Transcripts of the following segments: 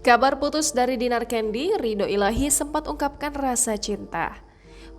Kabar putus dari Dinar Candy, Ridho Ilahi sempat ungkapkan rasa cinta.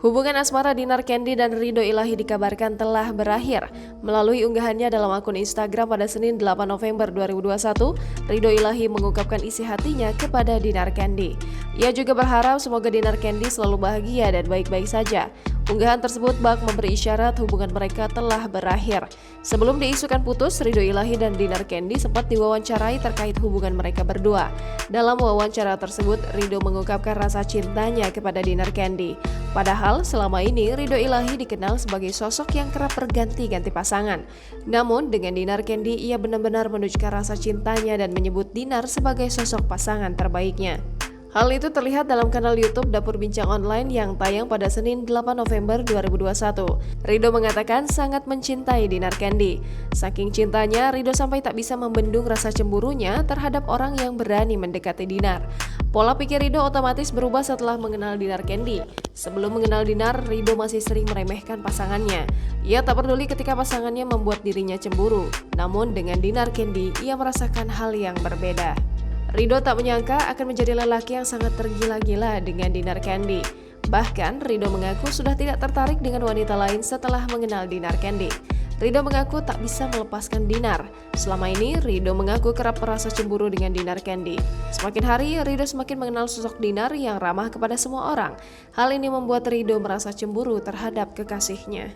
Hubungan asmara Dinar Candy dan Ridho Ilahi dikabarkan telah berakhir. Melalui unggahannya dalam akun Instagram pada Senin 8 November 2021, Ridho Ilahi mengungkapkan isi hatinya kepada Dinar Candy. Ia juga berharap semoga Dinar Candy selalu bahagia dan baik-baik saja. Unggahan tersebut bak memberi isyarat hubungan mereka telah berakhir. Sebelum diisukan putus, Ridho Ilahi dan Dinar Candy sempat diwawancarai terkait hubungan mereka berdua. Dalam wawancara tersebut, Ridho mengungkapkan rasa cintanya kepada Dinar Candy. Padahal selama ini Ridho Ilahi dikenal sebagai sosok yang kerap berganti-ganti pasangan. Namun dengan Dinar Candy ia benar-benar menunjukkan rasa cintanya dan menyebut Dinar sebagai sosok pasangan terbaiknya. Hal itu terlihat dalam kanal YouTube Dapur Bincang Online yang tayang pada Senin 8 November 2021. Ridho mengatakan sangat mencintai Dinar Candy. Saking cintanya, Ridho sampai tak bisa membendung rasa cemburunya terhadap orang yang berani mendekati Dinar. Pola pikir Ridho otomatis berubah setelah mengenal Dinar Candy. Sebelum mengenal Dinar, Ridho masih sering meremehkan pasangannya. Ia tak peduli ketika pasangannya membuat dirinya cemburu. Namun dengan Dinar Candy, ia merasakan hal yang berbeda. Ridho tak menyangka akan menjadi lelaki yang sangat tergila-gila dengan Dinar Candy. Bahkan, Ridho mengaku sudah tidak tertarik dengan wanita lain setelah mengenal Dinar Candy. Ridho mengaku tak bisa melepaskan Dinar. Selama ini, Ridho mengaku kerap merasa cemburu dengan Dinar Candy. Semakin hari, Ridho semakin mengenal sosok Dinar yang ramah kepada semua orang. Hal ini membuat Ridho merasa cemburu terhadap kekasihnya.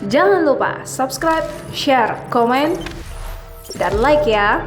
Jangan lupa subscribe, share, komen, dan like ya.